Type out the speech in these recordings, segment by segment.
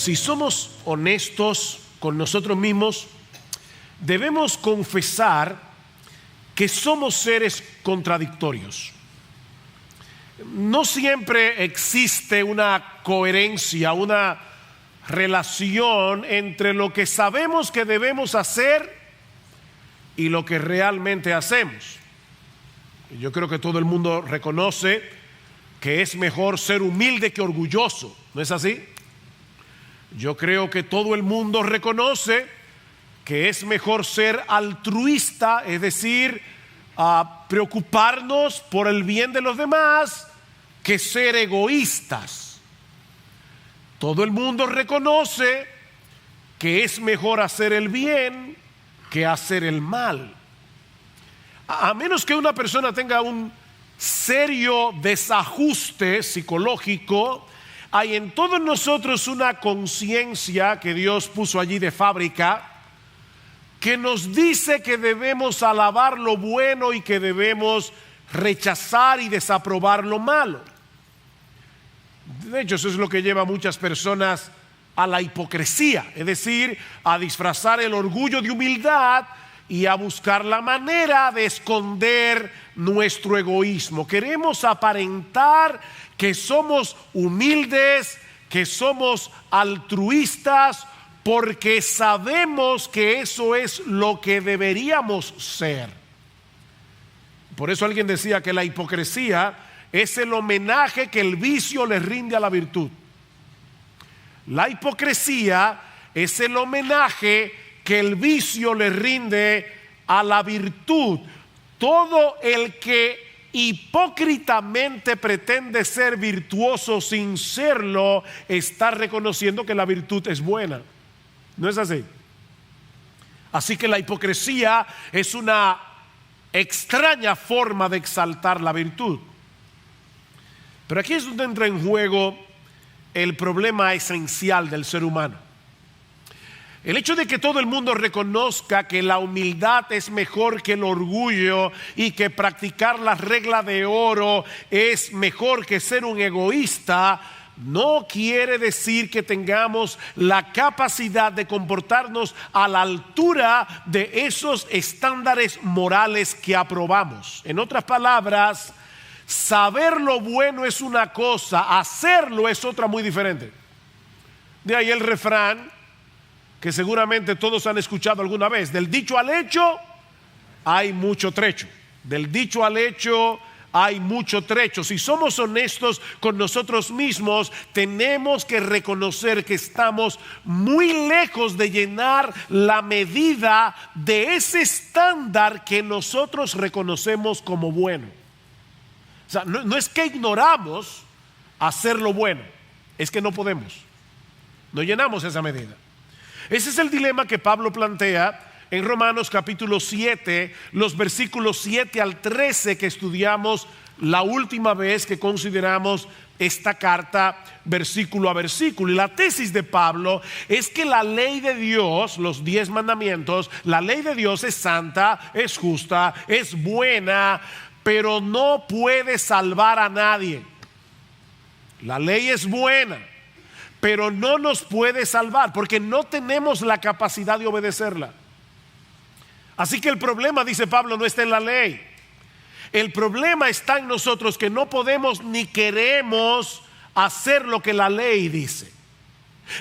Si somos honestos con nosotros mismos, debemos confesar que somos seres contradictorios. No siempre existe una coherencia, una relación entre lo que sabemos que debemos hacer y lo que realmente hacemos. Yo creo que todo el mundo reconoce que es mejor ser humilde que orgulloso, ¿no es así? Yo creo que todo el mundo reconoce que es mejor ser altruista, es decir, preocuparnos por el bien de los demás, que ser egoístas. Todo el mundo reconoce que es mejor hacer el bien que hacer el mal. A menos que una persona tenga un serio desajuste psicológico, hay en todos nosotros una conciencia que Dios puso allí de fábrica, que nos dice que debemos alabar lo bueno y que debemos rechazar y desaprobar lo malo. De hecho, eso es lo que lleva a muchas personas a la hipocresía, es decir, a disfrazar el orgullo de humildad y a buscar la manera de esconder nuestro egoísmo. Queremos aparentar que somos humildes, que somos altruistas, porque sabemos que eso es lo que deberíamos ser. Por eso alguien decía que la hipocresía es el homenaje que el vicio le rinde a la virtud. La hipocresía es el homenaje que el vicio le rinde a la virtud. Todo el que hipócritamente pretende ser virtuoso sin serlo, está reconociendo que la virtud es buena. ¿No es así? Así que la hipocresía es una extraña forma de exaltar la virtud. Pero aquí es donde entra en juego el problema esencial del ser humano. El hecho de que todo el mundo reconozca que la humildad es mejor que el orgullo y que practicar la regla de oro es mejor que ser un egoísta, no quiere decir que tengamos la capacidad de comportarnos a la altura de esos estándares morales que aprobamos. En otras palabras, saber lo bueno es una cosa, hacerlo es otra muy diferente. De ahí el refrán que seguramente todos han escuchado alguna vez: del dicho al hecho hay mucho trecho. Del dicho al hecho hay mucho trecho. Si somos honestos con nosotros mismos, tenemos que reconocer que estamos muy lejos de llenar la medida de ese estándar que nosotros reconocemos como bueno. O sea, no es que ignoramos hacer lo bueno, es que no podemos. No llenamos esa medida. Ese es el dilema que Pablo plantea en Romanos capítulo 7, los versículos 7 al 13 que estudiamos la última vez que consideramos esta carta versículo a versículo. Y la tesis de Pablo es que la ley de Dios, los 10 mandamientos, la ley de Dios es santa, es justa, es buena, pero no puede salvar a nadie. La ley es buena, pero no nos puede salvar porque no tenemos la capacidad de obedecerla. Así que el problema, dice Pablo, no está en la ley. El problema está en nosotros, que no podemos ni queremos hacer lo que la ley dice.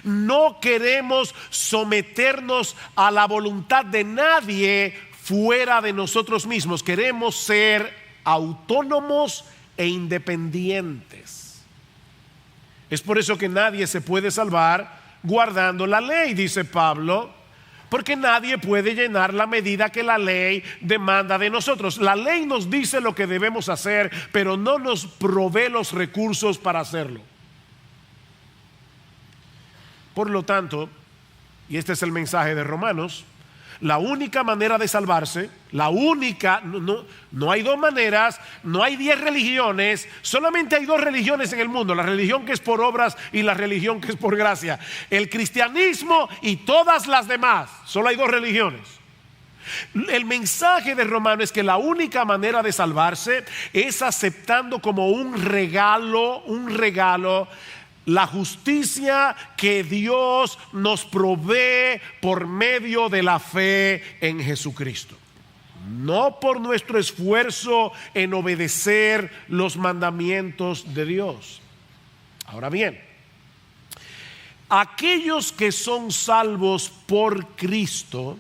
No queremos someternos a la voluntad de nadie fuera de nosotros mismos. Queremos ser autónomos e independientes. Es por eso que nadie se puede salvar guardando la ley, dice Pablo, porque nadie puede llenar la medida que la ley demanda de nosotros. La ley nos dice lo que debemos hacer, pero no nos provee los recursos para hacerlo. Por lo tanto, y este es el mensaje de Romanos, la única manera de salvarse, no hay dos maneras, no hay 10 religiones, solamente hay 2 religiones en el mundo: la religión que es por obras y la religión que es por gracia. El cristianismo y todas las demás, solo hay 2 religiones. El mensaje de Romano es que la única manera de salvarse es aceptando como un regalo la justicia que Dios nos provee por medio de la fe en Jesucristo. No por nuestro esfuerzo en obedecer los mandamientos de Dios. Ahora bien, aquellos que son salvos por Cristo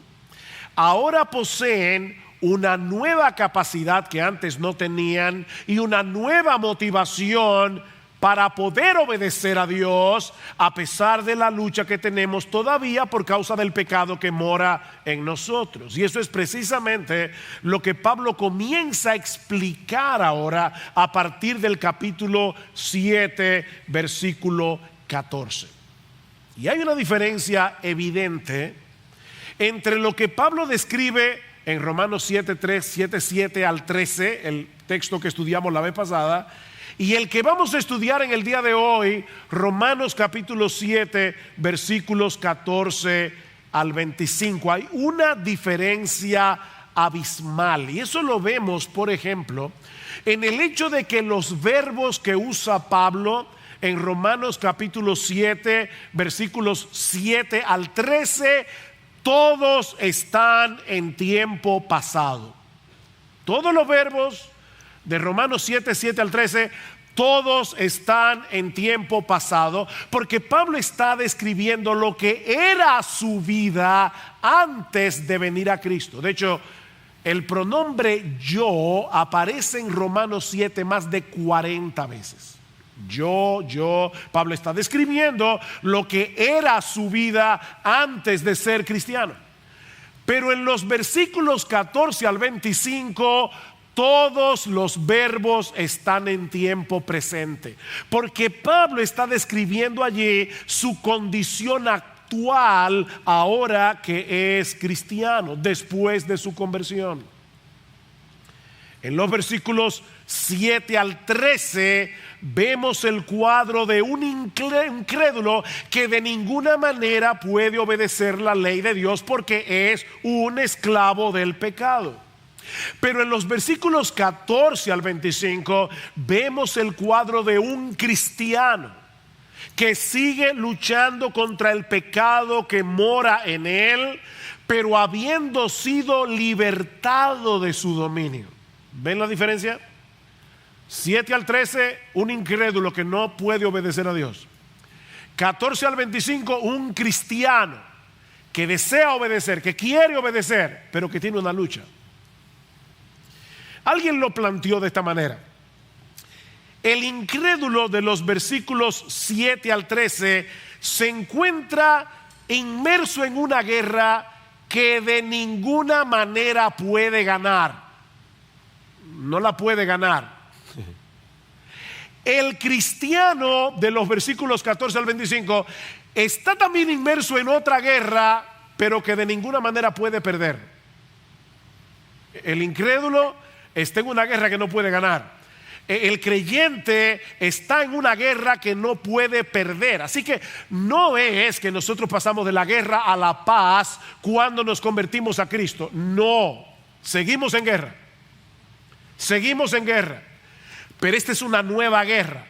ahora poseen una nueva capacidad que antes no tenían y una nueva motivación para poder obedecer a Dios a pesar de la lucha que tenemos todavía por causa del pecado que mora en nosotros. Y eso es precisamente lo que Pablo comienza a explicar ahora a partir del capítulo 7, versículo 14. Y hay una diferencia evidente entre lo que Pablo describe en Romanos 7:3, 7:7 al 13, el texto que estudiamos la vez pasada, y el que vamos a estudiar en el día de hoy, Romanos capítulo 7, versículos 14 al 25. Hay una diferencia abismal, y eso lo vemos, por ejemplo, en el hecho de que los verbos que usa Pablo en Romanos capítulo 7, versículos 7 al 13, todos están en tiempo pasado. Todos los verbos de Romanos 7, 7 al 13, todos están en tiempo pasado, porque Pablo está describiendo lo que era su vida antes de venir a Cristo. De hecho, el pronombre yo aparece en Romanos 7 más de 40 veces. Yo, Pablo está describiendo lo que era su vida antes de ser cristiano. Pero en los versículos 14 al 25, todos los verbos están en tiempo presente, porque Pablo está describiendo allí su condición actual ahora que es cristiano, después de su conversión. En los versículos 7 al 13 vemos el cuadro de un incrédulo que de ninguna manera puede obedecer la ley de Dios porque es un esclavo del pecado. Pero en los versículos 14 al 25 vemos el cuadro de un cristiano que sigue luchando contra el pecado que mora en él, pero habiendo sido libertado de su dominio. ¿Ven la diferencia? 7 al 13, un incrédulo que no puede obedecer a Dios. 14 al 25, un cristiano que desea obedecer, que quiere obedecer, pero que tiene una lucha. Alguien lo planteó de esta manera: el incrédulo de los versículos 7 al 13 se encuentra inmerso en una guerra que de ninguna manera puede ganar. No la puede ganar. El cristiano de los versículos 14 al 25 está también inmerso en otra guerra, pero que de ninguna manera puede perder. El incrédulo está en una guerra que no puede ganar. El creyente está en una guerra que no puede perder. Así que no es que nosotros pasamos de la guerra a la paz cuando nos convertimos a Cristo. No, seguimos en guerra. Seguimos en guerra. Pero esta es una nueva guerra,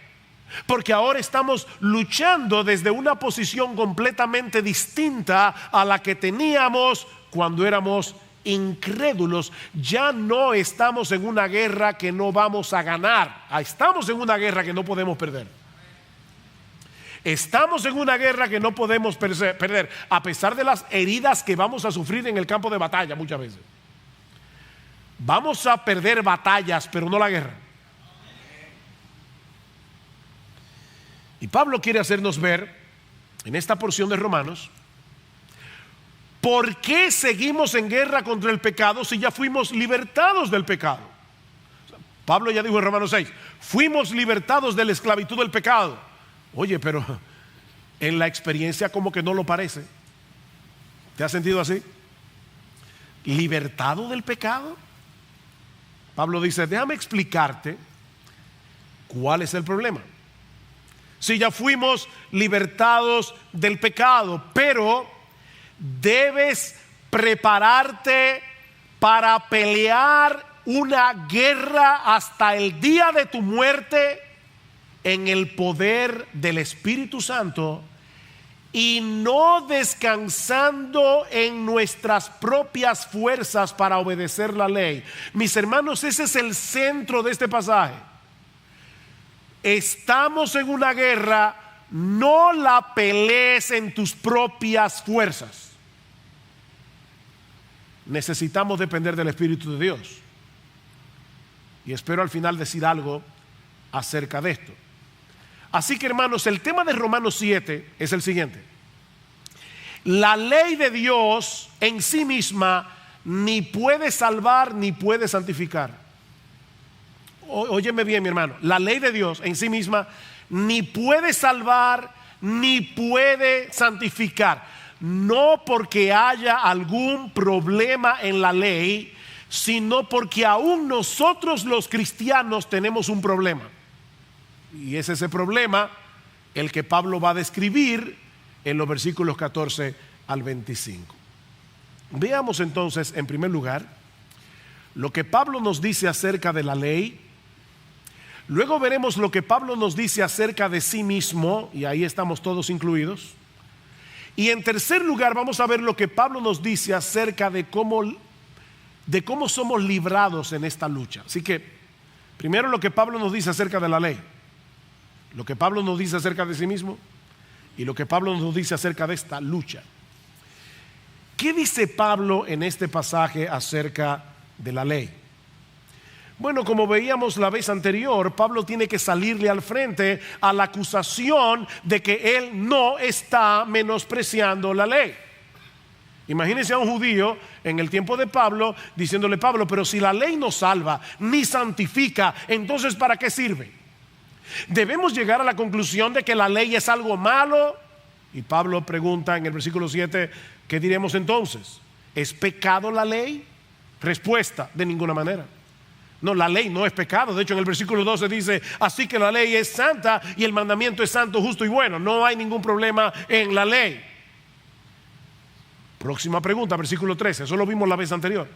porque ahora estamos luchando desde una posición completamente distinta a la que teníamos cuando éramos incrédulos. Ya no estamos en una guerra que no vamos a ganar. Estamos en una guerra que no podemos perder. Estamos en una guerra que no podemos perder, a pesar de las heridas que vamos a sufrir en el campo de batalla muchas veces. Vamos a perder batallas, pero no la guerra. Y Pablo quiere hacernos ver en esta porción de Romanos por qué seguimos en guerra contra el pecado si ya fuimos libertados del pecado. Pablo ya dijo en Romanos 6, fuimos libertados de la esclavitud del pecado. Oye, pero en la experiencia como que no lo parece. ¿Te has sentido así? ¿Libertado del pecado? Pablo dice, déjame explicarte cuál es el problema. Si ya fuimos libertados del pecado, pero debes prepararte para pelear una guerra hasta el día de tu muerte en el poder del Espíritu Santo y no descansando en nuestras propias fuerzas para obedecer la ley. Mis hermanos, ese es el centro de este pasaje. Estamos en una guerra, no la pelees en tus propias fuerzas. Necesitamos depender del Espíritu de Dios. Y espero al final decir algo acerca de esto. Así que, hermanos, el tema de Romanos 7 es el siguiente: la ley de Dios en sí misma ni puede salvar ni puede santificar. Óyeme bien, mi hermano, la ley de Dios en sí misma ni puede salvar ni puede santificar. No porque haya algún problema en la ley, sino porque aún nosotros los cristianos tenemos un problema. Y es ese problema el que Pablo va a describir en los versículos 14 al 25. Veamos entonces, en primer lugar, lo que Pablo nos dice acerca de la ley. Luego veremos lo que Pablo nos dice acerca de sí mismo, y ahí estamos todos incluidos. Y en tercer lugar vamos a ver lo que Pablo nos dice acerca de cómo somos librados en esta lucha. Así que, primero lo que Pablo nos dice acerca de la ley, lo que Pablo nos dice acerca de sí mismo y lo que Pablo nos dice acerca de esta lucha. ¿Qué dice Pablo en este pasaje acerca de la ley? Bueno, como veíamos la vez anterior, Pablo tiene que salirle al frente a la acusación de que él no está menospreciando la ley. Imagínense a un judío en el tiempo de Pablo diciéndole: Pablo, pero si la ley no salva ni santifica, entonces ¿para qué sirve? Debemos llegar a la conclusión de que la ley es algo malo. Y Pablo pregunta en el versículo 7, ¿qué diremos entonces? ¿Es pecado la ley? Respuesta: de ninguna manera. No, la ley no es pecado. De hecho, en el versículo 12 dice: así que la ley es santa y el mandamiento es santo, justo y bueno. No hay ningún problema en la ley. Próxima pregunta, versículo 13. Eso lo vimos la vez anterior.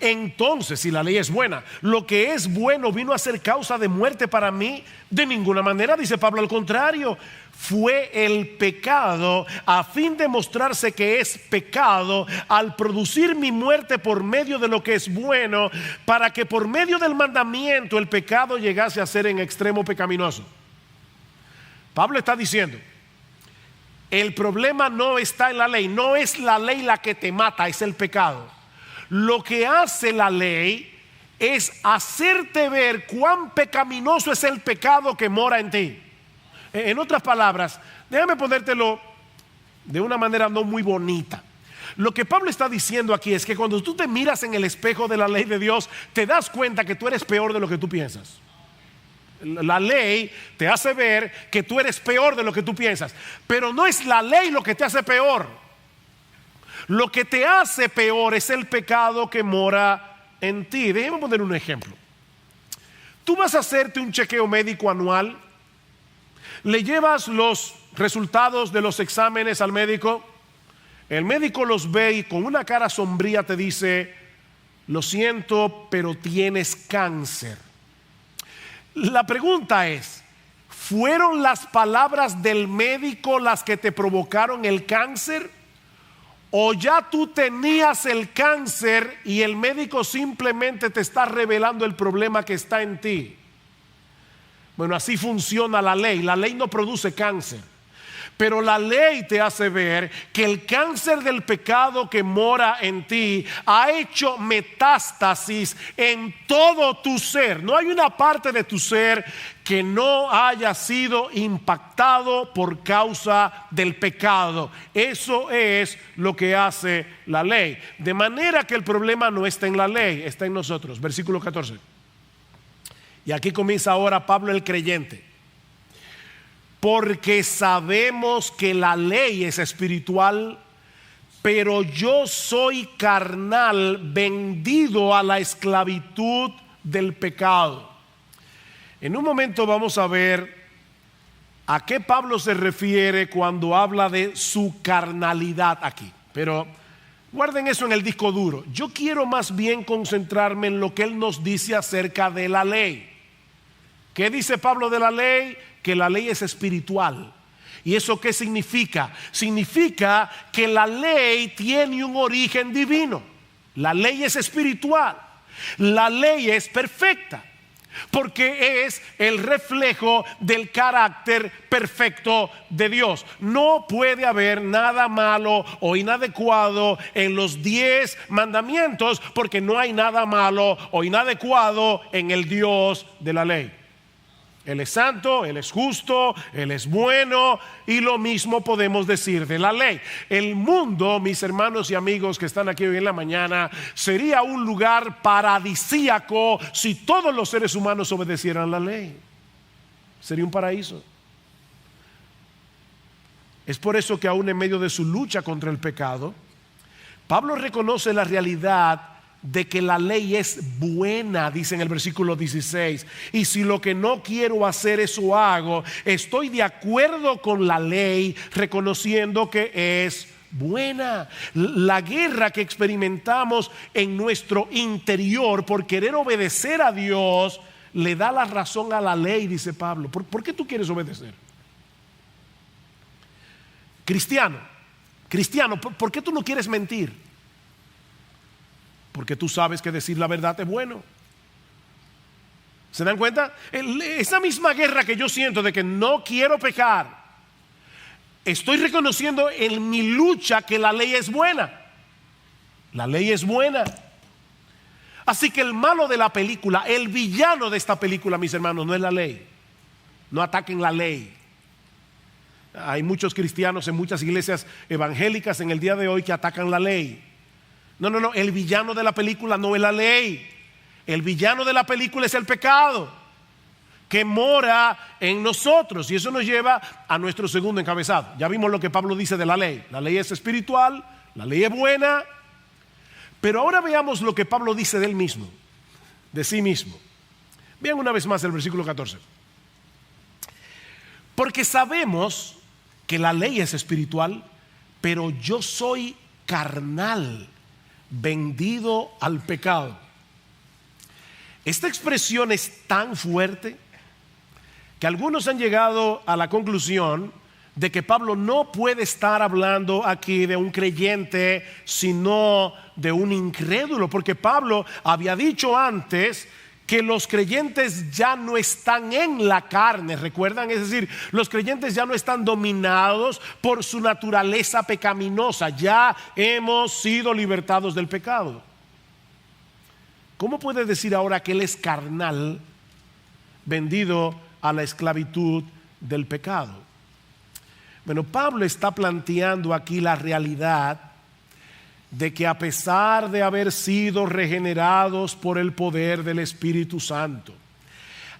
Entonces, si la ley es buena, lo que es bueno vino a ser causa de muerte para mí. De ninguna manera, dice Pablo, al contrario, fue el pecado a fin de mostrarse que es pecado al producir mi muerte por medio de lo que es bueno, para que por medio del mandamiento el pecado llegase a ser en extremo pecaminoso. Pablo está diciendo: el problema no está en la ley, no es la ley la que te mata, es el pecado. Lo que hace la ley es hacerte ver cuán pecaminoso es el pecado que mora en ti. En otras palabras, déjame ponértelo de una manera no muy bonita. Lo que Pablo está diciendo aquí es que cuando tú te miras en el espejo de la ley de Dios, te das cuenta que tú eres peor de lo que tú piensas. La ley te hace ver que tú eres peor de lo que tú piensas, pero no es la ley lo que te hace peor. Lo que te hace peor es el pecado que mora en ti. Déjame poner un ejemplo. Tú vas a hacerte un chequeo médico anual, le llevas los resultados de los exámenes al médico, el médico los ve y con una cara sombría te dice: lo siento, pero tienes cáncer. La pregunta es: ¿fueron las palabras del médico las que te provocaron el cáncer? ¿O ya tú tenías el cáncer y el médico simplemente te está revelando el problema que está en ti? Bueno, así funciona la ley. La ley no produce cáncer, pero la ley te hace ver que el cáncer del pecado que mora en ti ha hecho metástasis en todo tu ser. No hay una parte de tu ser que no haya sido impactado por causa del pecado. Eso es lo que hace la ley. De manera que el problema no está en la ley, está en nosotros. Versículo 14. Y aquí comienza ahora Pablo el creyente. Porque sabemos que la ley es espiritual, pero yo soy carnal, vendido a la esclavitud del pecado. En un momento vamos a ver a qué Pablo se refiere cuando habla de su carnalidad aquí. Pero guarden eso en el disco duro. Yo quiero más bien concentrarme en lo que él nos dice acerca de la ley. ¿Qué dice Pablo de la ley? Que la ley es espiritual. ¿Y eso qué significa? Significa que la ley tiene un origen divino. La ley es espiritual. La ley es perfecta, porque es el reflejo del carácter perfecto de Dios. No puede haber nada malo o inadecuado en los 10 mandamientos, porque no hay nada malo o inadecuado en el Dios de la ley. Él es santo, Él es justo, Él es bueno, y lo mismo podemos decir de la ley. El mundo, mis hermanos y amigos que están aquí hoy en la mañana, sería un lugar paradisíaco si todos los seres humanos obedecieran la ley. Sería un paraíso. Es por eso que aún en medio de su lucha contra el pecado, Pablo reconoce la realidad de que la ley es buena, dice en el versículo 16. Y si lo que no quiero hacer eso hago, estoy de acuerdo con la ley, reconociendo que es buena. La guerra que experimentamos en nuestro interior por querer obedecer a Dios le da la razón a la ley, dice Pablo. ¿Por qué tú quieres obedecer? Cristiano, ¿por qué tú no quieres mentir? Porque tú sabes que decir la verdad es bueno. ¿Se dan cuenta? Esa misma guerra que yo siento de que no quiero pecar, estoy reconociendo en mi lucha que la ley es buena. La ley es buena. Así que el malo de la película, el villano de esta película, mis hermanos, no es la ley. No ataquen la ley. Hay muchos cristianos en muchas iglesias evangélicas en el día de hoy que atacan la ley. No, el villano de la película no es la ley. El villano de la película es el pecado que mora en nosotros, y eso nos lleva a nuestro segundo encabezado. Ya vimos lo que Pablo dice de la ley. La ley es espiritual, la ley es buena, pero ahora veamos lo que Pablo dice de él mismo, de sí mismo. Vean una vez más el versículo 14. Porque sabemos que la ley es espiritual, pero yo soy carnal, vendido al pecado. Esta expresión es tan fuerte que algunos han llegado a la conclusión de que Pablo no puede estar hablando aquí de un creyente, sino de un incrédulo, porque Pablo había dicho antes que los creyentes ya no están en la carne, ¿recuerdan? Es decir, los creyentes ya no están dominados por su naturaleza pecaminosa, ya hemos sido libertados del pecado. ¿Cómo puede decir ahora que él es carnal, vendido a la esclavitud del pecado? Bueno, Pablo está planteando aquí la realidad de que a pesar de haber sido regenerados por el poder del Espíritu Santo,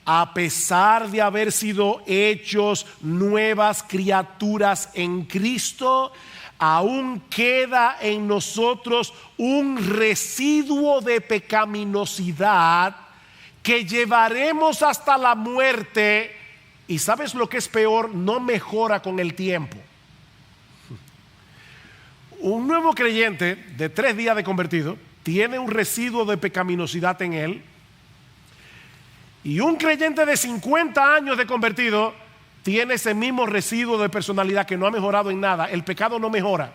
a pesar de haber sido hechos nuevas criaturas en Cristo, aún queda en nosotros un residuo de pecaminosidad que llevaremos hasta la muerte, y ¿sabes lo que es peor? No mejora con el tiempo. Un nuevo creyente de 3 días de convertido tiene un residuo de pecaminosidad en él, y un creyente de 50 años de convertido tiene ese mismo residuo de personalidad que no ha mejorado en nada. El pecado no mejora.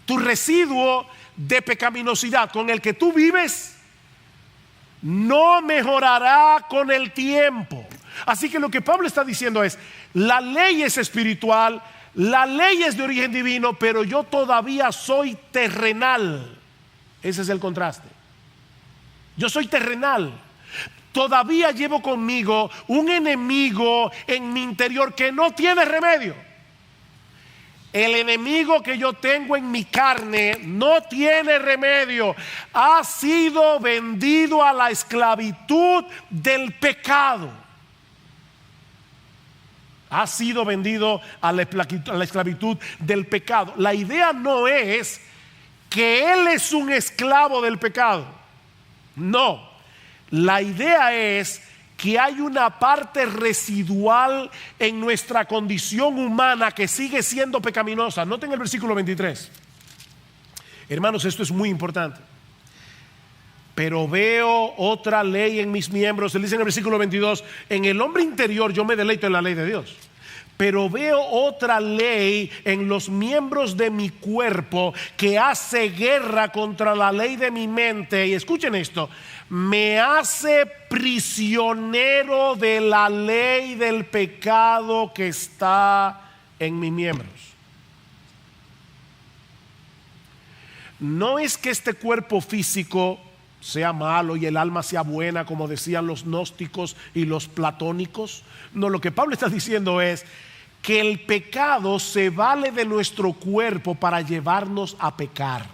Tu residuo de pecaminosidad con el que tú vives no mejorará con el tiempo. Así que lo que Pablo está diciendo es: la ley es espiritual, la ley es de origen divino, pero yo todavía soy terrenal. Ese es el contraste. Yo soy terrenal. Todavía llevo conmigo un enemigo en mi interior que no tiene remedio. El enemigo que yo tengo en mi carne no tiene remedio. Ha sido vendido a la esclavitud del pecado. Ha sido vendido a la esclavitud del pecado. La idea no es que él es un esclavo del pecado. No. La idea es que hay una parte residual en nuestra condición humana que sigue siendo pecaminosa. Noten el versículo 23. Hermanos, esto es muy importante. Pero veo otra ley en mis miembros. Él dice en el versículo 22, en el hombre interior yo me deleito en la ley de Dios. Pero veo otra ley en los miembros de mi cuerpo que hace guerra contra la ley de mi mente. Y escuchen esto, me hace prisionero de la ley del pecado que está en mis miembros. No es que este cuerpo físico sea malo y el alma sea buena, como decían los gnósticos y los platónicos. No, lo que Pablo está diciendo es que el pecado se vale de nuestro cuerpo para llevarnos a pecar.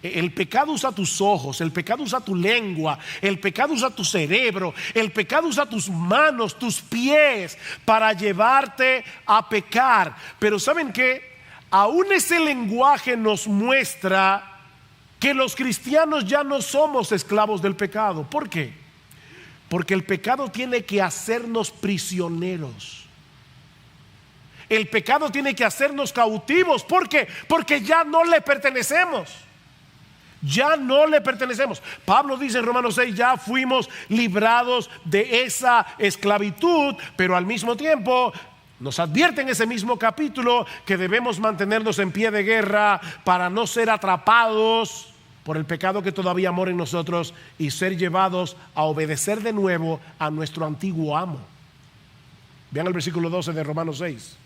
El pecado usa tus ojos, el pecado usa tu lengua, el pecado usa tu cerebro, el pecado usa tus manos, tus pies para llevarte a pecar. Pero ¿saben qué? Aún ese lenguaje nos muestra que los cristianos ya no somos esclavos del pecado. ¿Por qué? Porque el pecado tiene que hacernos prisioneros. El pecado tiene que hacernos cautivos. ¿Por qué? Porque ya no le pertenecemos. Ya no le pertenecemos. Pablo dice en Romanos 6, ya fuimos librados de esa esclavitud, pero al mismo tiempo nos advierte en ese mismo capítulo que debemos mantenernos en pie de guerra para no ser atrapados por el pecado que todavía mora en nosotros y ser llevados a obedecer de nuevo a nuestro antiguo amo. Vean el versículo 12 de Romanos 6.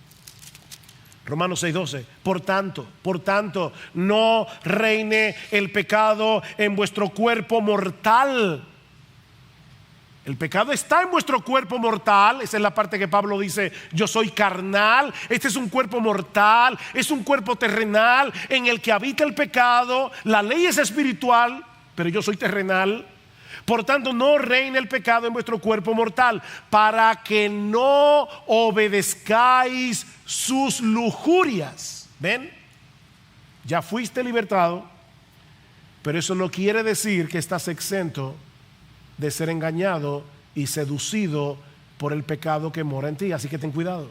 Romanos 6:12. Por tanto, no reine el pecado en vuestro cuerpo mortal. El pecado está en vuestro cuerpo mortal. Esa es la parte que Pablo dice, yo soy carnal. Este es un cuerpo mortal, es un cuerpo terrenal en el que habita el pecado. La ley es espiritual, pero yo soy terrenal. Por tanto, no reine el pecado en vuestro cuerpo mortal, para que no obedezcáis sus lujurias. ¿Ven? Ya fuiste libertado, pero eso no quiere decir que estás exento de ser engañado y seducido por el pecado que mora en ti. Así que ten cuidado.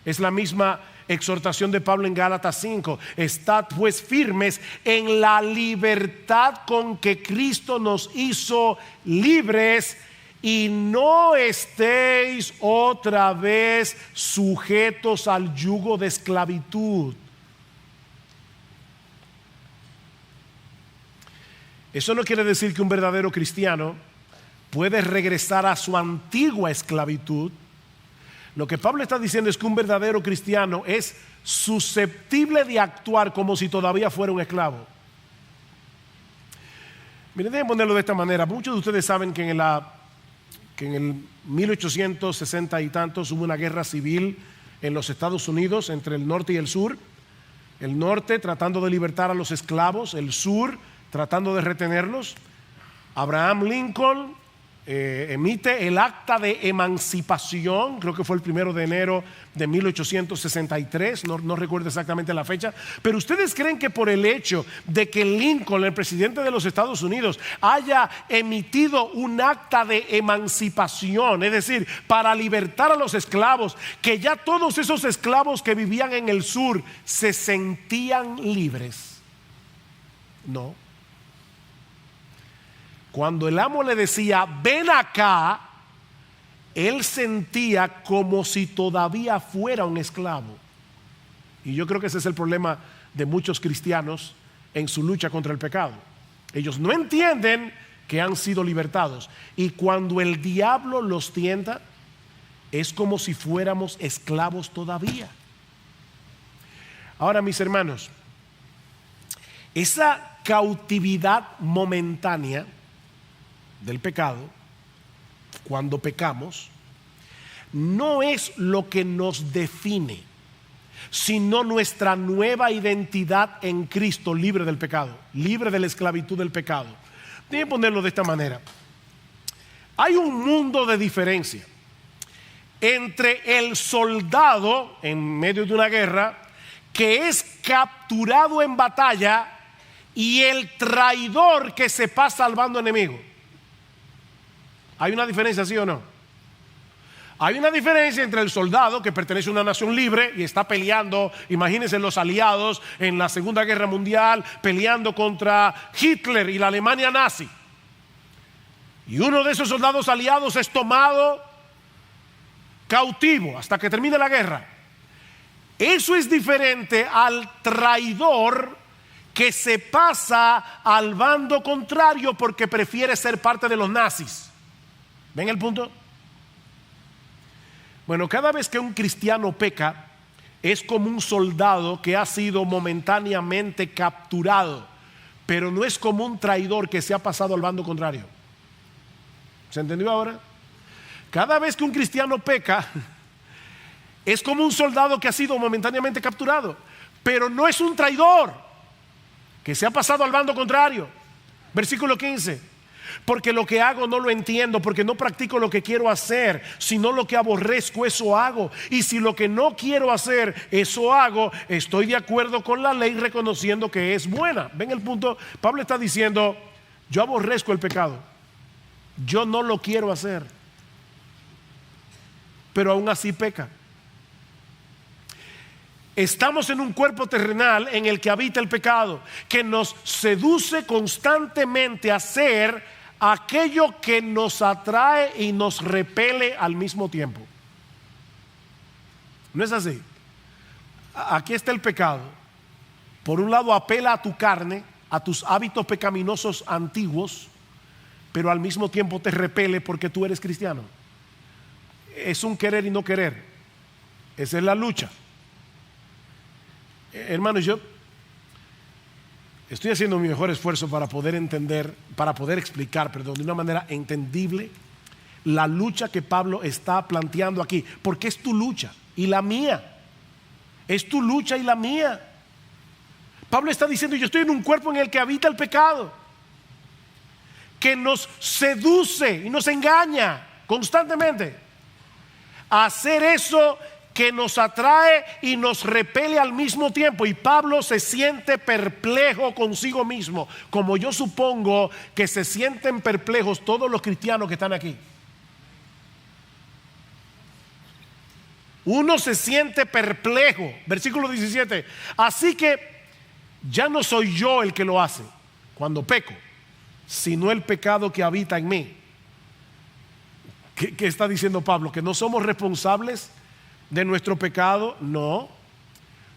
Es la misma exhortación de Pablo en Gálatas 5. Estad pues firmes en la libertad con que Cristo nos hizo libres, y no estéis otra vez sujetos al yugo de esclavitud. Eso no quiere decir que un verdadero cristiano puede regresar a su antigua esclavitud. Lo que Pablo está diciendo es que un verdadero cristiano es susceptible de actuar como si todavía fuera un esclavo. Miren, déjenme ponerlo de esta manera. Muchos de ustedes saben que en el 1860 y tantos hubo una guerra civil en los Estados Unidos entre el norte y el sur. El norte tratando de libertar a los esclavos, el sur tratando de retenerlos. Abraham Lincoln emite el acta de emancipación, creo que fue el 1 de enero de 1863, no recuerdo exactamente la fecha, pero ustedes creen que por el hecho de que Lincoln, el presidente de los Estados Unidos, haya emitido un acta de emancipación, es decir, para libertar a los esclavos, que ya todos esos esclavos que vivían en el sur se sentían libres? No. Cuando el amo le decía, ven acá, él sentía como si todavía fuera un esclavo. Y yo creo que ese es el problema de muchos cristianos en su lucha contra el pecado. Ellos no entienden que han sido libertados. Y cuando el diablo los tienta, es como si fuéramos esclavos todavía. Ahora, mis hermanos, esa cautividad momentánea del pecado, cuando pecamos, no es lo que nos define, sino nuestra nueva identidad en Cristo, libre del pecado, libre de la esclavitud del pecado. Déjenme ponerlo de esta manera. Hay un mundo de diferencia entre el soldado en medio de una guerra que es capturado en batalla y el traidor que se pasa al bando enemigo. ¿Hay una diferencia, sí o no? Hay una diferencia entre el soldado que pertenece a una nación libre y está peleando, imagínense los aliados en la Segunda Guerra Mundial, peleando contra Hitler y la Alemania nazi. y uno de esos soldados aliados es tomado cautivo hasta que termine la guerra. Eso es diferente al traidor que se pasa al bando contrario porque prefiere ser parte de los nazis. ¿Ven el punto? Bueno, cada vez que un cristiano peca, es como un soldado que ha sido momentáneamente capturado, pero no es como un traidor que se ha pasado al bando contrario. ¿Se entendió ahora? Cada vez que un cristiano peca, es como un soldado que ha sido momentáneamente capturado, pero no es un traidor que se ha pasado al bando contrario. Versículo 15. Porque lo que hago no lo entiendo, porque no practico lo que quiero hacer, sino lo que aborrezco, eso hago. Y si lo que no quiero hacer, eso hago, estoy de acuerdo con la ley reconociendo que es buena. ¿Ven el punto? Pablo está diciendo, yo aborrezco el pecado, yo no lo quiero hacer, pero aún así peca. Estamos en un cuerpo terrenal en el que habita el pecado, que nos seduce constantemente a hacer aquello que nos atrae y nos repele al mismo tiempo. ¿No es así? Aquí está el pecado. Por un lado apela a tu carne, a tus hábitos pecaminosos antiguos, pero al mismo tiempo te repele porque tú eres cristiano. Es un querer y no querer. Esa es la lucha. Hermanos, yo estoy haciendo mi mejor esfuerzo para poder entender, para poder explicar, de una manera entendible la lucha que Pablo está planteando aquí, porque es tu lucha y la mía. Es tu lucha y la mía. Pablo está diciendo, yo estoy en un cuerpo en el que habita el pecado, que nos seduce y nos engaña constantemente a hacer eso que nos atrae y nos repele al mismo tiempo. Y Pablo se siente perplejo consigo mismo, como yo supongo que se sienten perplejos todos los cristianos que están aquí. Uno se siente perplejo. Versículo 17. Así que ya no soy yo el que lo hace cuando peco, sino el pecado que habita en mí. ¿Qué está diciendo Pablo? ¿Que no somos responsables de nuestro pecado? No.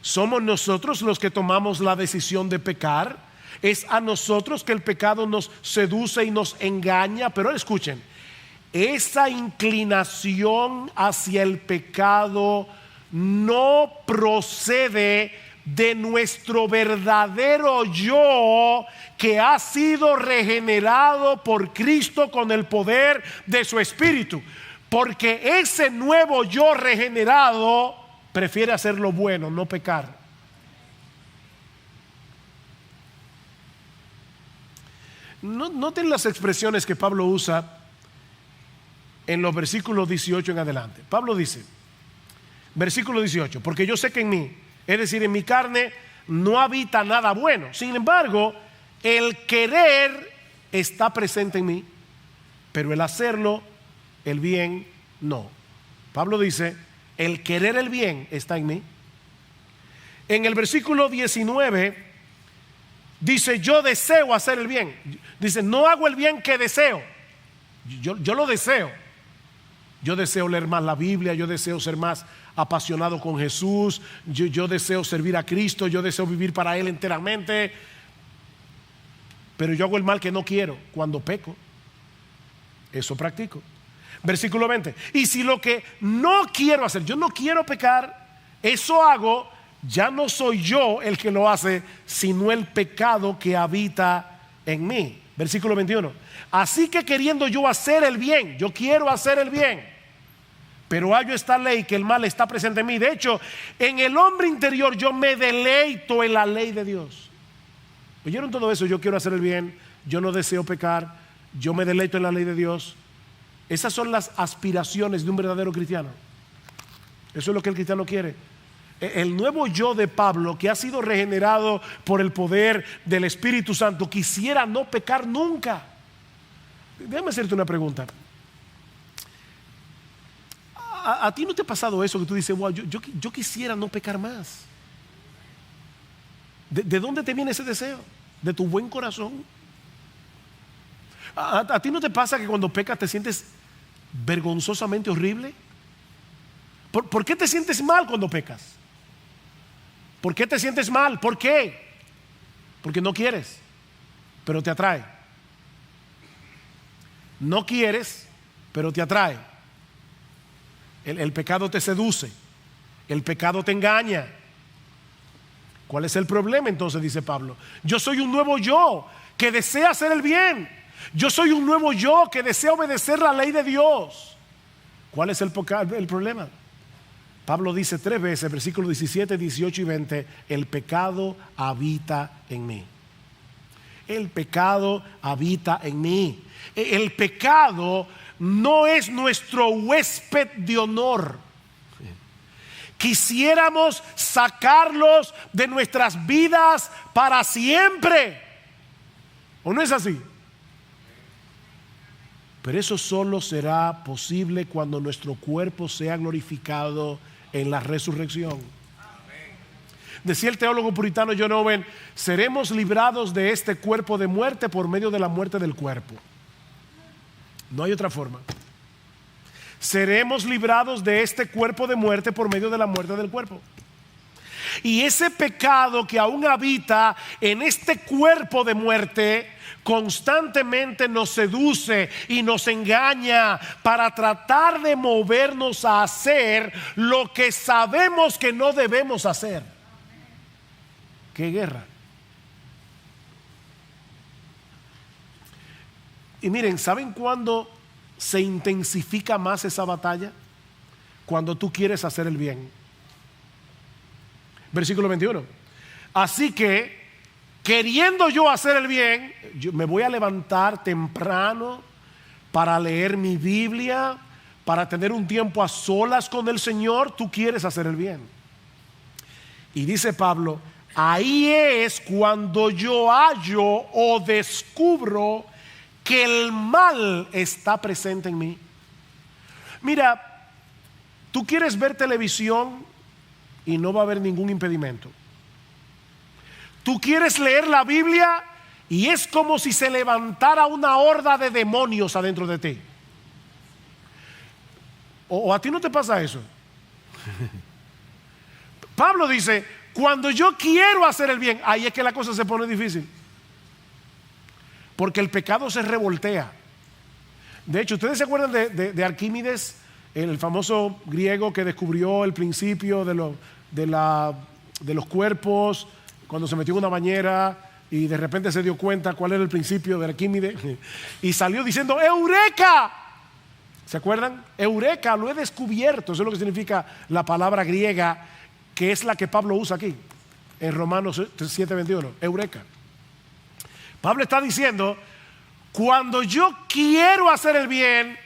Somos nosotros los que tomamos la decisión de pecar. Es a nosotros que el pecado nos seduce y nos engaña. Pero escuchen, esa inclinación hacia el pecado no procede de nuestro verdadero yo, que ha sido regenerado por Cristo con el poder de su Espíritu. Porque ese nuevo yo regenerado prefiere hacer lo bueno, no pecar. Noten las expresiones que Pablo usa en los versículos 18 en adelante. Pablo dice, versículo 18, porque yo sé que en mí, es decir, en mi carne, no habita nada bueno. Sin embargo, el querer está presente en mí, pero el hacerlo, el bien, no. Pablo dice, el querer el bien está en mí. En el versículo 19 dice, yo deseo hacer el bien. Dice, no hago el bien que deseo. Yo lo deseo. Yo deseo leer más la Biblia, yo deseo ser más apasionado con Jesús, yo deseo servir a Cristo, yo deseo vivir para Él enteramente. Pero yo hago el mal que no quiero cuando peco. Eso practico. Versículo 20. Y si lo que no quiero hacer, yo no quiero pecar, eso hago, ya no soy yo el que lo hace, sino el pecado que habita en mí. Versículo 21. Así que queriendo yo hacer el bien, yo quiero hacer el bien, pero hallo esta ley que el mal está presente en mí. De hecho, en el hombre interior yo me deleito en la ley de Dios. ¿Oyeron todo eso? Yo quiero hacer el bien, yo no deseo pecar, yo me deleito en la ley de Dios. Esas son las aspiraciones de un verdadero cristiano. Eso es lo que el cristiano quiere. El nuevo yo de Pablo, que ha sido regenerado por el poder del Espíritu Santo, quisiera no pecar nunca. Déjame hacerte una pregunta. ¿A ti no te ha pasado eso que tú dices, wow, yo quisiera no pecar más? ¿De dónde te viene ese deseo? ¿De tu buen corazón? ¿A ti no te pasa que cuando pecas te sientes vergonzosamente horrible? ¿Por qué te sientes mal cuando pecas? ¿Por qué te sientes mal? ¿Por qué? Porque no quieres, pero te atrae. No quieres, pero te atrae. El pecado te seduce. El pecado te engaña. ¿Cuál es el problema entonces? Dice Pablo. Yo soy un nuevo yo que desea hacer el bien. Yo soy un nuevo yo que desea obedecer la ley de Dios. ¿Cuál es el problema? Pablo dice 3 veces, versículos 17, 18 y 20, el pecado habita en mí. El pecado habita en mí. El pecado no es nuestro huésped de honor. Quisiéramos sacarlos de nuestras vidas para siempre. ¿O no es así? Pero eso solo será posible cuando nuestro cuerpo sea glorificado en la resurrección. Decía el teólogo puritano John Owen: seremos librados de este cuerpo de muerte por medio de la muerte del cuerpo. No hay otra forma. Seremos librados de este cuerpo de muerte por medio de la muerte del cuerpo. Y ese pecado que aún habita en este cuerpo de muerte constantemente nos seduce y nos engaña para tratar de movernos a hacer lo que sabemos que no debemos hacer. ¡Qué guerra! Y miren, ¿saben cuándo se intensifica más esa batalla? Cuando tú quieres hacer el bien. Versículo 21. Así que, queriendo yo hacer el bien, yo me voy a levantar temprano para leer mi Biblia, para tener un tiempo a solas con el Señor. Tú quieres hacer el bien. Y dice Pablo: ahí es cuando yo hallo o descubro que el mal está presente en mí. Mira, tú quieres ver televisión y no va a haber ningún impedimento. Tú quieres leer la Biblia y es como si se levantara una horda de demonios adentro de ti. ¿O a ti no te pasa eso? Pablo dice: cuando yo quiero hacer el bien, ahí es que la cosa se pone difícil. Porque el pecado se revoltea. De hecho, ¿ustedes se acuerdan de Arquímedes, el famoso griego que descubrió el principio de los cuerpos, cuando se metió en una bañera y de repente se dio cuenta cuál era el principio de Arquímedes y salió diciendo: ¡Eureka! ¿Se acuerdan? Eureka, lo he descubierto. Eso es lo que significa la palabra griega, que es la que Pablo usa aquí en Romanos 7:21. Eureka. Pablo está diciendo: cuando yo quiero hacer el bien,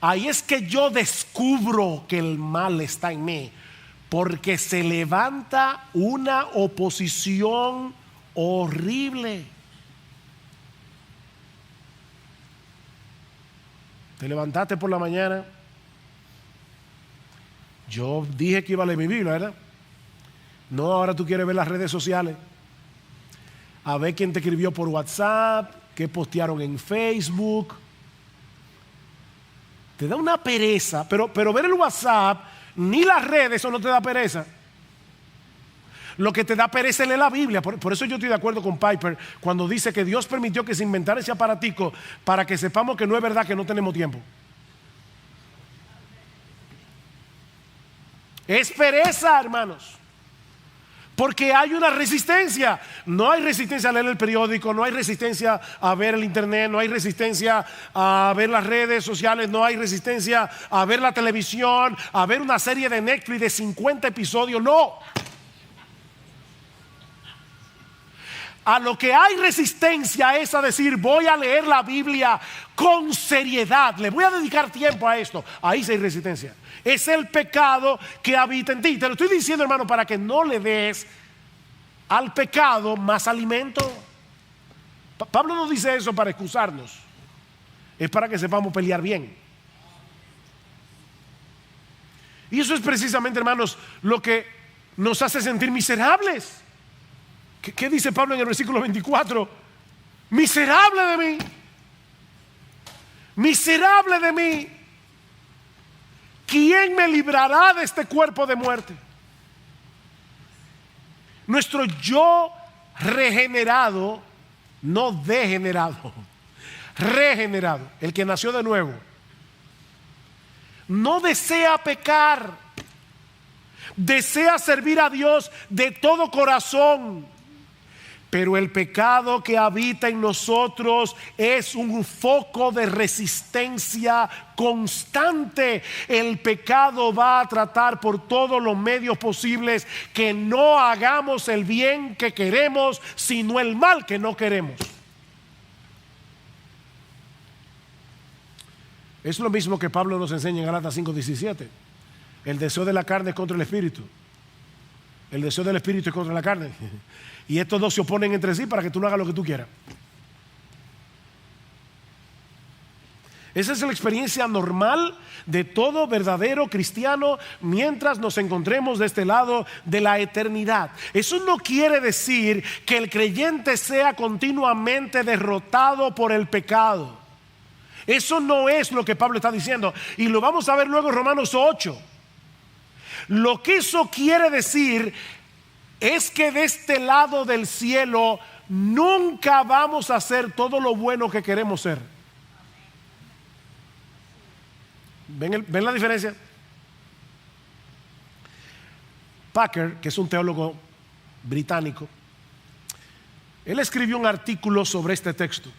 ahí es que yo descubro que el mal está en mí, porque se levanta una oposición horrible. Te levantaste por la mañana. Yo dije que iba a leer mi Biblia, ¿verdad? No, ahora tú quieres ver las redes sociales, a ver quién te escribió por WhatsApp, qué postearon en Facebook. Te da una pereza, pero ver el WhatsApp ni las redes, eso no te da pereza. Lo que te da pereza es leer la Biblia. Por eso yo estoy de acuerdo con Piper cuando dice que Dios permitió que se inventara ese aparatico para que sepamos que no es verdad que no tenemos tiempo. Es pereza, hermanos. Porque hay una resistencia. No hay resistencia a leer el periódico, no hay resistencia a ver el internet, no hay resistencia a ver las redes sociales, no hay resistencia a ver la televisión, a ver una serie de Netflix de 50 episodios. No. A lo que hay resistencia es a decir: voy a leer la Biblia con seriedad, le voy a dedicar tiempo a esto. Ahí sí hay resistencia. Es el pecado que habita en ti. Te lo estoy diciendo, hermano, para que no le des al pecado más alimento. Pablo no dice eso para excusarnos, es para que sepamos pelear bien. Y eso es precisamente, hermanos, lo que nos hace sentir miserables. ¿Qué dice Pablo en el versículo 24? Miserable de mí. Miserable de mí, ¿quién me librará de este cuerpo de muerte? Nuestro yo regenerado, no degenerado, regenerado, el que nació de nuevo, no desea pecar, desea servir a Dios de todo corazón. Pero el pecado que habita en nosotros es un foco de resistencia constante. El pecado va a tratar por todos los medios posibles que no hagamos el bien que queremos, sino el mal que no queremos. Es lo mismo que Pablo nos enseña en Gálatas 5:17. El deseo de la carne es contra el espíritu. El deseo del espíritu es contra la carne. Y estos dos se oponen entre sí para que tú no hagas lo que tú quieras. Esa es la experiencia normal de todo verdadero cristiano mientras nos encontremos de este lado de la eternidad. Eso no quiere decir que el creyente sea continuamente derrotado por el pecado. Eso no es lo que Pablo está diciendo. Y lo vamos a ver luego en Romanos 8. Lo que eso quiere decir es que de este lado del cielo nunca vamos a hacer todo lo bueno que queremos ser. ¿Ven la diferencia? Packer, que es un teólogo británico, él escribió un artículo sobre este texto.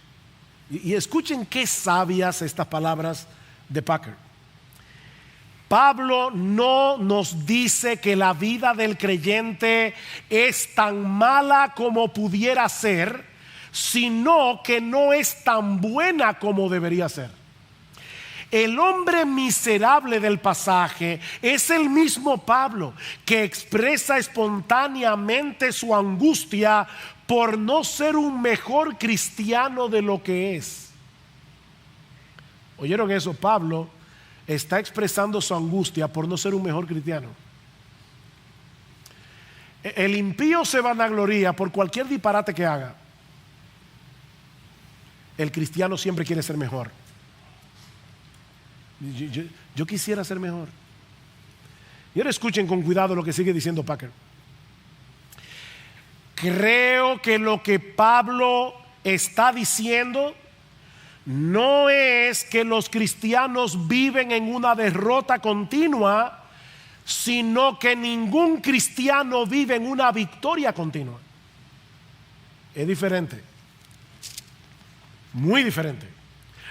Y escuchen qué sabias estas palabras de Packer. Pablo no nos dice que la vida del creyente es tan mala como pudiera ser, sino que no es tan buena como debería ser. El hombre miserable del pasaje es el mismo Pablo que expresa espontáneamente su angustia por no ser un mejor cristiano de lo que es. ¿Oyeron eso? Pablo está expresando su angustia por no ser un mejor cristiano. El impío se vanagloria por cualquier disparate que haga. El cristiano siempre quiere ser mejor. Yo quisiera ser mejor. Y ahora escuchen con cuidado lo que sigue diciendo Packer. Creo que lo que Pablo está diciendo no es que los cristianos viven en una derrota continua, sino que ningún cristiano vive en una victoria continua. Es diferente, muy diferente.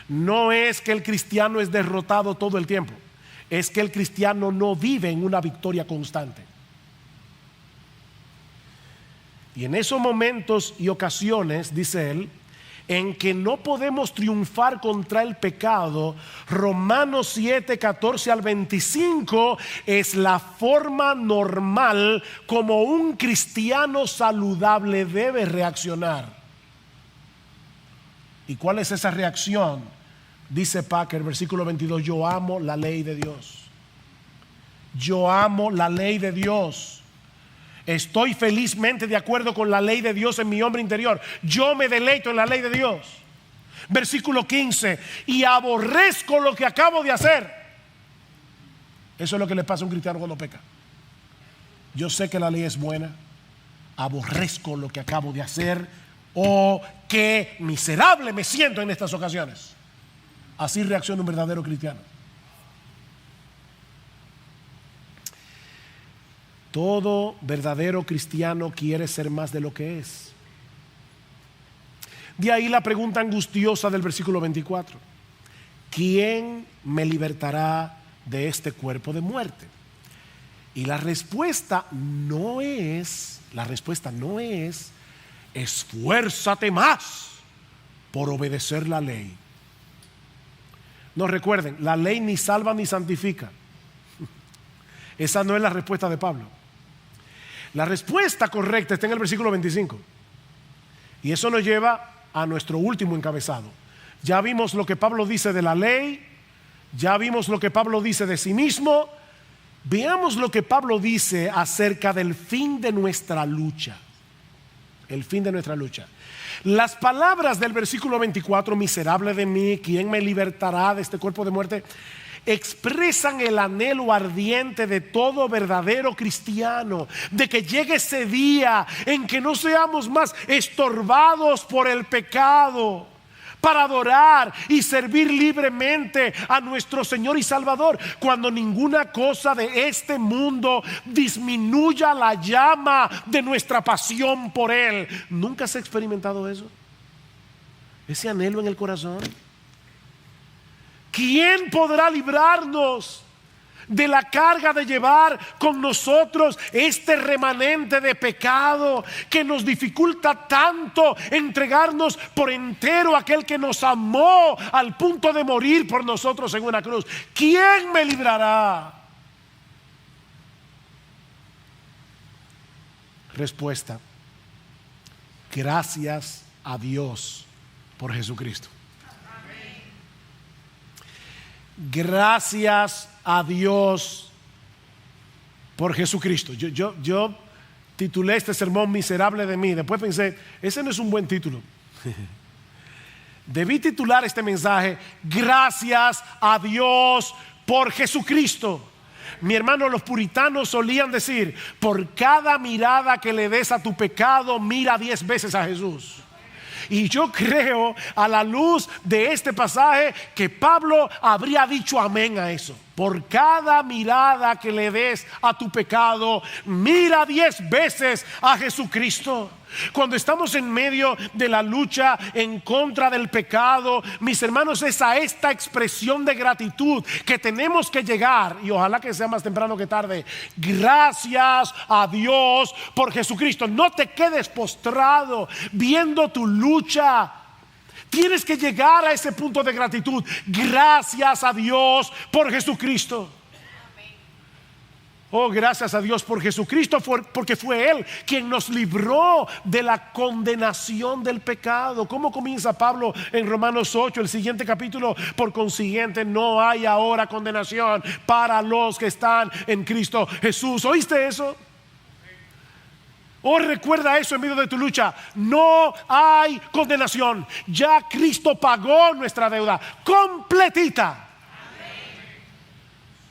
No es que el cristiano es derrotado todo el tiempo, es que el cristiano no vive en una victoria constante. Y en esos momentos y ocasiones, dice él, en que no podemos triunfar contra el pecado, Romanos 7, 14 al 25 es la forma normal como un cristiano saludable debe reaccionar. ¿Y cuál es esa reacción? Dice Packer, versículo 22, yo amo la ley de Dios. Yo amo la ley de Dios. Estoy felizmente de acuerdo con la ley de Dios en mi hombre interior. Yo me deleito en la ley de Dios. Versículo 15, y aborrezco lo que acabo de hacer. Eso es lo que le pasa a un cristiano cuando peca. Yo sé que la ley es buena, aborrezco lo que acabo de hacer. Oh, qué miserable me siento en estas ocasiones. Así reacciona un verdadero cristiano. Todo verdadero cristiano quiere ser más de lo que es. De ahí la pregunta angustiosa del versículo 24. ¿Quién me libertará de este cuerpo de muerte? Y la respuesta no es esfuérzate más por obedecer la ley. No, recuerden, la ley ni salva ni santifica. Esa no es la respuesta de Pablo. La respuesta correcta está en el versículo 25. Y eso nos lleva a nuestro último encabezado. Ya vimos lo que Pablo dice de la ley, ya vimos lo que Pablo dice de sí mismo. Veamos lo que Pablo dice acerca del fin de nuestra lucha. el fin de nuestra lucha. Las palabras del versículo 24, miserable de mí, ¿quién me libertará de este cuerpo de muerte?, expresan el anhelo ardiente de todo verdadero cristiano, de que llegue ese día en que no seamos más estorbados por el pecado, para adorar y servir libremente a nuestro Señor y Salvador, cuando ninguna cosa de este mundo disminuya la llama de nuestra pasión por Él. ¿Nunca has experimentado eso? Ese anhelo en el corazón. ¿Quién podrá librarnos de la carga de llevar con nosotros este remanente de pecado que nos dificulta tanto entregarnos por entero a aquel que nos amó al punto de morir por nosotros en una cruz? ¿Quién me librará? Respuesta: gracias a Dios por Jesucristo. Gracias a Dios por Jesucristo. Yo titulé este sermón miserable de mí. Después pensé, ese no es un buen título. Debí titular este mensaje: gracias a Dios por Jesucristo. Mi hermano, los puritanos solían decir: por cada mirada que le des a tu pecado, mira 10 veces a Jesús. Y yo creo, a la luz de este pasaje, que Pablo habría dicho amén a eso. Por cada mirada que le des a tu pecado, mira 10 veces a Jesucristo. Cuando estamos en medio de la lucha en contra del pecado, mis hermanos, es a esta expresión de gratitud que tenemos que llegar, y ojalá que sea más temprano que tarde. Gracias a Dios por Jesucristo. No te quedes postrado viendo tu lucha. Tienes que llegar a ese punto de gratitud. Gracias a Dios por Jesucristo. Oh, gracias a Dios por Jesucristo, porque fue Él quien nos libró de la condenación del pecado. ¿Cómo comienza Pablo en Romanos 8, el siguiente capítulo? Por consiguiente, no hay ahora condenación para los que están en Cristo Jesús. ¿Oíste eso? Oh, recuerda eso en medio de tu lucha. No hay condenación. Ya Cristo pagó nuestra deuda completita.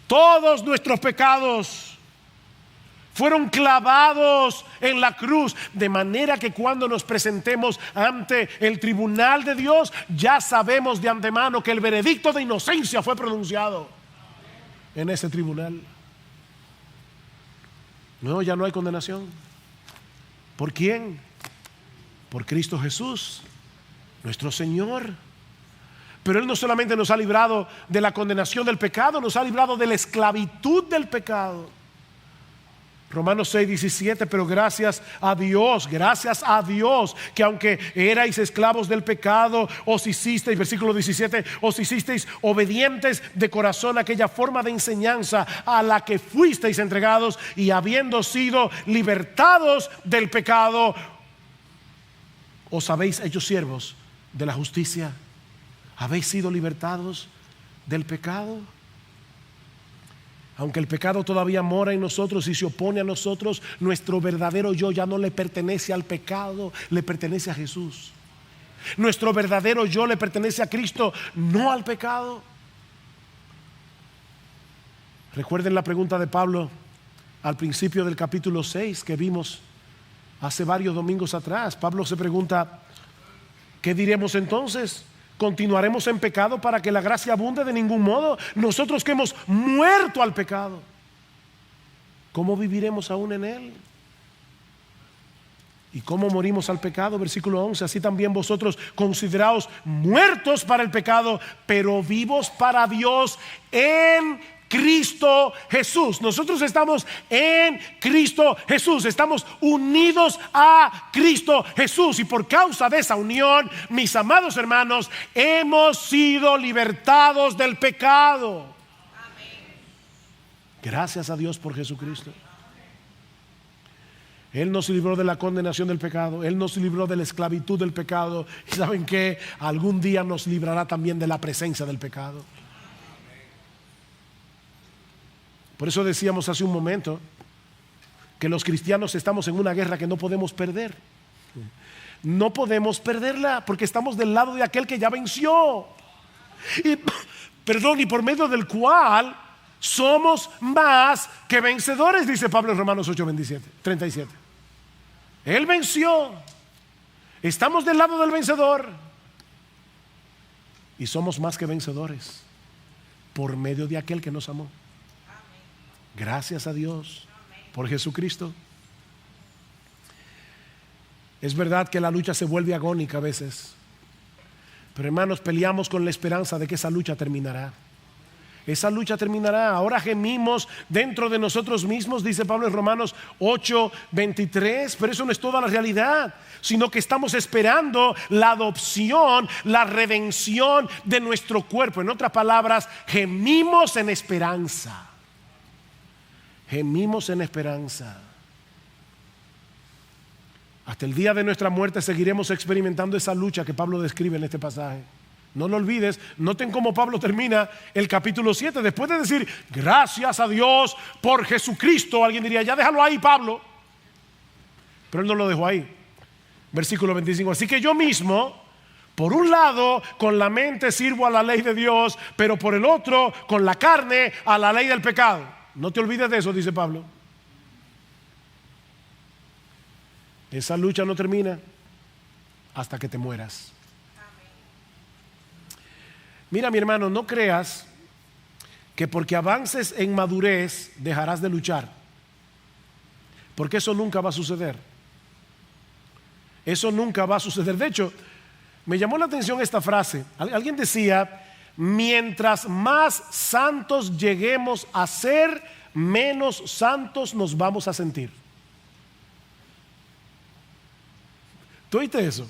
Todos nuestros pecados fueron clavados en la cruz, de manera que cuando nos presentemos ante el tribunal de Dios, ya sabemos de antemano que el veredicto de inocencia fue pronunciado en ese tribunal. No, ya no hay condenación. ¿Por quién? Por Cristo Jesús, nuestro Señor. Pero Él no solamente nos ha librado de la condenación del pecado, nos ha librado de la esclavitud del pecado. Romanos 6, 17, pero gracias a Dios, que aunque erais esclavos del pecado, os hicisteis, versículo 17, os hicisteis obedientes de corazón a aquella forma de enseñanza a la que fuisteis entregados, y habiendo sido libertados del pecado, os habéis hecho siervos de la justicia. ¿Habéis sido libertados del pecado? Aunque el pecado todavía mora en nosotros y se opone a nosotros, nuestro verdadero yo ya no le pertenece al pecado, le pertenece a Jesús. Nuestro verdadero yo le pertenece a Cristo, no al pecado. Recuerden la pregunta de Pablo al principio del capítulo 6 que vimos hace varios domingos atrás. Pablo se pregunta: ¿qué diremos entonces? ¿Continuaremos en pecado para que la gracia abunde? De ningún modo. Nosotros que hemos muerto al pecado, ¿cómo viviremos aún en él? ¿Y cómo morimos al pecado? Versículo 11: así también vosotros consideraos muertos para el pecado, pero vivos para Dios en Cristo Jesús. Nosotros estamos en Cristo Jesús, estamos unidos a Cristo Jesús, y por causa de esa unión, mis amados hermanos, hemos sido libertados del pecado. Gracias a Dios por Jesucristo. Él nos libró de la condenación del pecado, Él nos libró de la esclavitud del pecado, y ¿saben qué? Algún día nos librará también de la presencia del pecado. Por eso decíamos hace un momento que los cristianos estamos en una guerra que no podemos perder. No podemos perderla porque estamos del lado de aquel que ya venció. Y por medio del cual somos más que vencedores, dice Pablo en Romanos 8:37. Él venció. Estamos del lado del vencedor. Y somos más que vencedores por medio de aquel que nos amó. Gracias a Dios por Jesucristo. Es verdad que la lucha se vuelve agónica a veces, pero hermanos, peleamos con la esperanza de que esa lucha terminará. Esa lucha terminará. Ahora gemimos dentro de nosotros mismos, dice Pablo en Romanos 8:23, pero eso no es toda la realidad, sino que estamos esperando la adopción, la redención de nuestro cuerpo. En otras palabras, gemimos en esperanza. Gemimos en esperanza. Hasta el día de nuestra muerte seguiremos experimentando esa lucha que Pablo describe en este pasaje. No lo olvides. Noten cómo Pablo termina el capítulo 7. Después de decir gracias a Dios por Jesucristo, alguien diría ya déjalo ahí, Pablo. Pero él no lo dejó ahí. Versículo 25. Así que yo mismo, por un lado con la mente sirvo a la ley de Dios, pero por el otro con la carne a la ley del pecado. No te olvides de eso, dice Pablo. Esa lucha no termina hasta que te mueras. Mira, mi hermano, no creas que porque avances en madurez dejarás de luchar, porque eso nunca va a suceder. Eso nunca va a suceder. De hecho, me llamó la atención esta frase. Alguien decía, mientras más santos lleguemos a ser, menos santos nos vamos a sentir. ¿Tú oíste eso?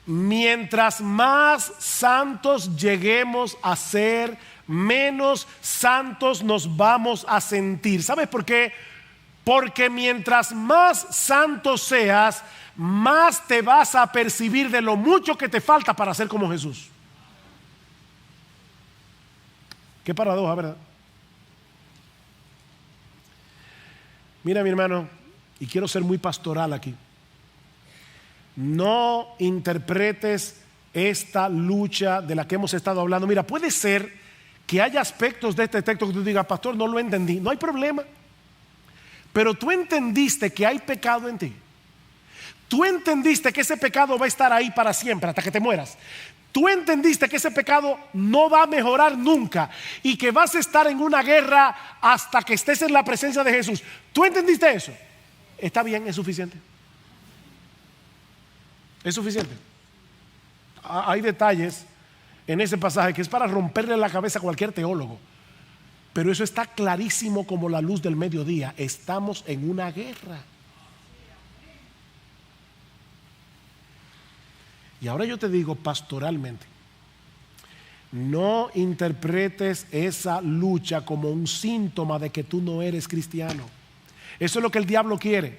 Mientras más santos lleguemos a ser, menos santos nos vamos a sentir. ¿Sabes por qué? Porque mientras más santo seas, más te vas a percibir de lo mucho que te falta para ser como Jesús. Qué paradoja, ¿verdad? Mira, mi hermano, y quiero ser muy pastoral aquí. No interpretes esta lucha de la que hemos estado hablando. Mira, puede ser que haya aspectos de este texto que tú digas, pastor, no lo entendí. No hay problema. Pero tú entendiste que hay pecado en ti. Tú entendiste que ese pecado va a estar ahí para siempre, hasta que te mueras. Tú entendiste que ese pecado no va a mejorar nunca y que vas a estar en una guerra hasta que estés en la presencia de Jesús. ¿Tú entendiste eso? Está bien, es suficiente. Es suficiente. Hay detalles en ese pasaje que es para romperle la cabeza a cualquier teólogo, pero eso está clarísimo como la luz del mediodía. Estamos en una guerra. Y ahora yo te digo pastoralmente, no interpretes esa lucha como un síntoma de que tú no eres cristiano. Eso es lo que el diablo quiere.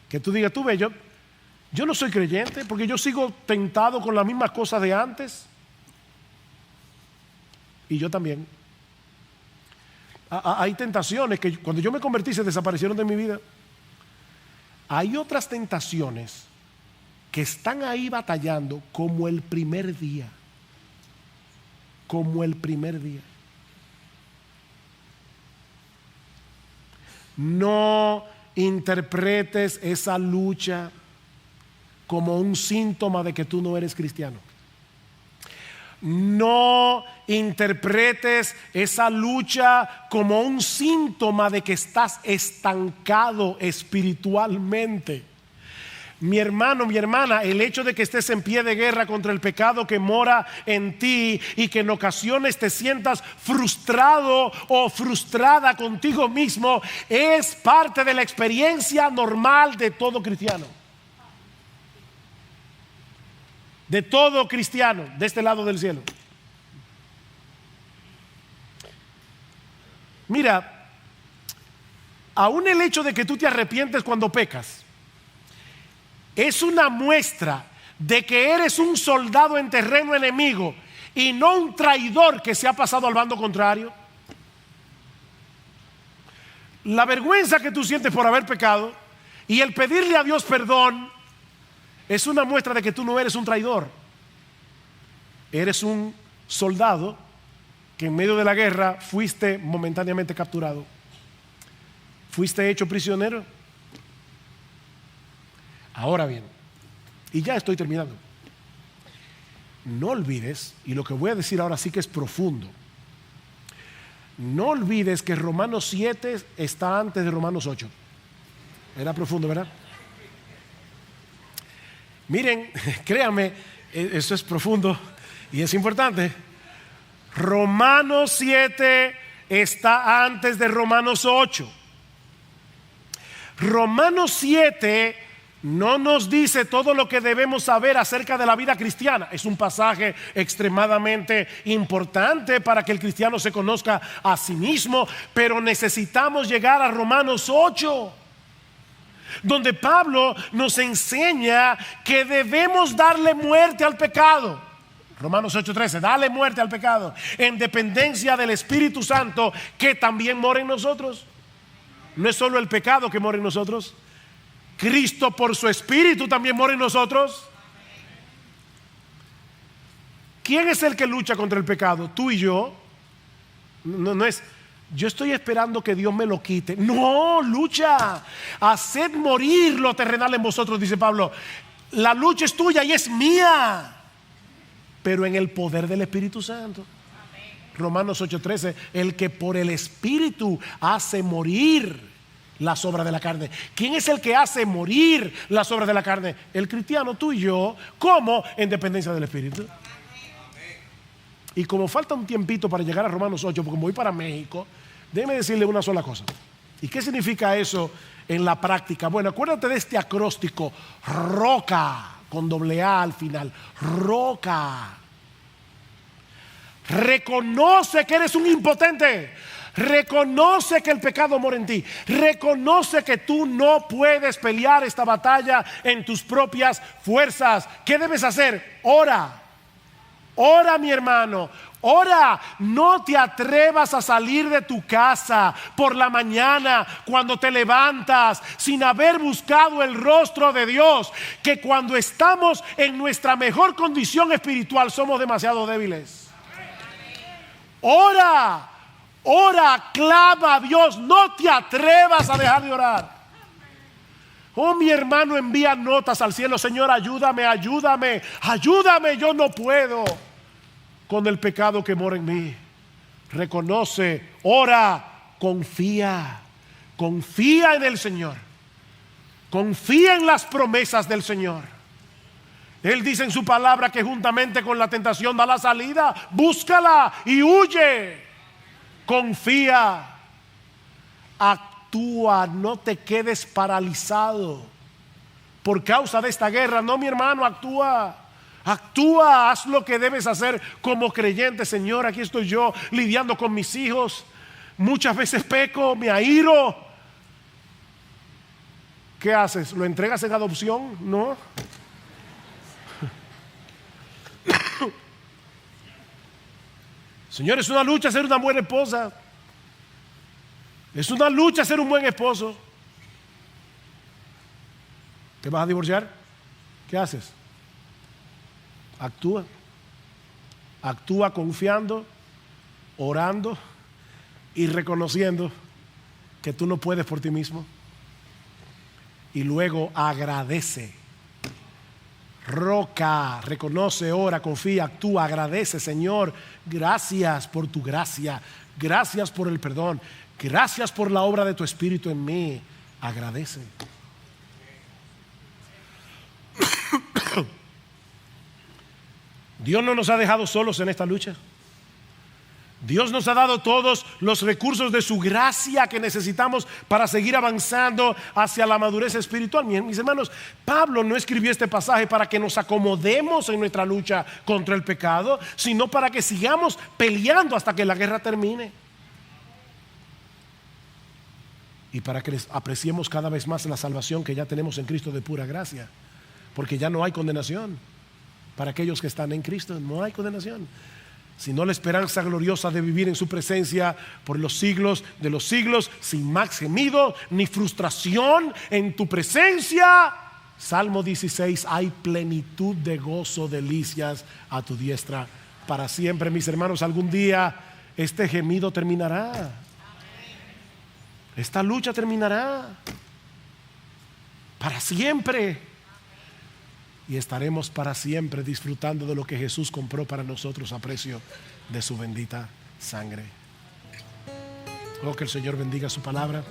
Que tú digas, tú ves, yo no soy creyente porque yo sigo tentado con las mismas cosas de antes. Y yo también. Hay tentaciones que cuando yo me convertí se desaparecieron de mi vida. Hay otras tentaciones que están ahí batallando como el primer día. Como el primer día. No interpretes esa lucha como un síntoma de que tú no eres cristiano. No interpretes esa lucha como un síntoma de que estás estancado espiritualmente. Mi hermano, mi hermana, el hecho de que estés en pie de guerra contra el pecado que mora en ti y que en ocasiones te sientas frustrado o frustrada contigo mismo es parte de la experiencia normal de todo cristiano. De todo cristiano de este lado del cielo. Mira, aún el hecho de que tú te arrepientes cuando pecas es una muestra de que eres un soldado en terreno enemigo y no un traidor que se ha pasado al bando contrario. La vergüenza que tú sientes por haber pecado Y el pedirle a Dios perdón es una muestra de que tú no eres un traidor. Eres un soldado que en medio de la guerra fuiste momentáneamente capturado. Fuiste hecho prisionero. Ahora bien, y ya estoy terminando. No olvides, y lo que voy a decir ahora sí que es profundo. No olvides que Romanos 7 está antes de Romanos 8. Era profundo, ¿verdad? Miren, créanme, eso es profundo y es importante. Romanos 7 está antes de Romanos 8. Romanos 7 no nos dice todo lo que debemos saber acerca de la vida cristiana. Es un pasaje extremadamente importante para que el cristiano se conozca a sí mismo, pero necesitamos llegar a Romanos 8, donde Pablo nos enseña que debemos darle muerte al pecado. Romanos 8:13, dale muerte al pecado en dependencia del Espíritu Santo que también mora en nosotros. No es solo el pecado que mora en nosotros, Cristo por su Espíritu también mora en nosotros. ¿Quién es el que lucha contra el pecado? Tú y yo. No es, yo estoy esperando que Dios me lo quite. No, lucha. Haced morir lo terrenal en vosotros, dice Pablo. La lucha es tuya y es mía, pero en el poder del Espíritu Santo. Romanos 8:13, el que por el Espíritu hace morir las obras de la carne. ¿Quién es el que hace morir las obras de la carne? El cristiano, tú y yo. ¿Cómo? En dependencia del Espíritu. Y como falta un tiempito para llegar a Romanos 8, porque voy para México, déjeme decirle una sola cosa. ¿Y qué significa eso en la práctica? Bueno, acuérdate de este acróstico, roca, con doble A al final, roca. Reconoce que eres un impotente. Reconoce que el pecado mora en ti. Reconoce que tú no puedes pelear esta batalla en tus propias fuerzas. ¿Qué debes hacer? Ora. Ora, mi hermano. Ora. No te atrevas a salir de tu casa por la mañana cuando te levantas sin haber buscado el rostro de Dios. Que cuando estamos en nuestra mejor condición espiritual somos demasiado débiles. Ora. Ora, clama a Dios, no te atrevas a dejar de orar. Oh, mi hermano envía notas al cielo: Señor, ayúdame, ayúdame, ayúdame, yo no puedo con el pecado que mora en mí. Reconoce, ora, confía, confía en el Señor, confía en las promesas del Señor. Él dice en su palabra que juntamente con la tentación da la salida. Búscala y huye. Confía, actúa, no te quedes paralizado por causa de esta guerra. No, mi hermano, actúa, actúa, haz lo que debes hacer como creyente. Señor, aquí estoy yo lidiando con mis hijos. Muchas veces peco, me airo. ¿Qué haces? ¿Lo entregas en adopción? No. Señor, es una lucha ser una buena esposa. Es una lucha ser un buen esposo. ¿Te vas a divorciar? ¿Qué haces? Actúa. Actúa confiando, orando y reconociendo que tú no puedes por ti mismo. Y luego agradece. Roca, reconoce, ora, confía, actúa, agradece. Señor, gracias por tu gracia, gracias por el perdón, gracias por la obra de tu Espíritu en mí. Agradece. Dios no nos ha dejado solos en esta lucha. Dios nos ha dado todos los recursos de su gracia que necesitamos para seguir avanzando hacia la madurez espiritual. Mis hermanos, Pablo no escribió este pasaje para que nos acomodemos en nuestra lucha contra el pecado, sino para que sigamos peleando hasta que la guerra termine. Y para que apreciemos cada vez más la salvación que ya tenemos en Cristo de pura gracia. Porque ya no hay condenación para aquellos que están en Cristo, no hay condenación. sino la esperanza gloriosa de vivir en su presencia por los siglos de los siglos, sin más gemido ni frustración en tu presencia. Salmo 16, hay plenitud de gozo, delicias a tu diestra para siempre. Mis hermanos, algún día este gemido terminará. Esta lucha terminará para siempre. Y estaremos para siempre disfrutando de lo que Jesús compró para nosotros a precio de su bendita sangre. Oh, que el Señor bendiga su palabra.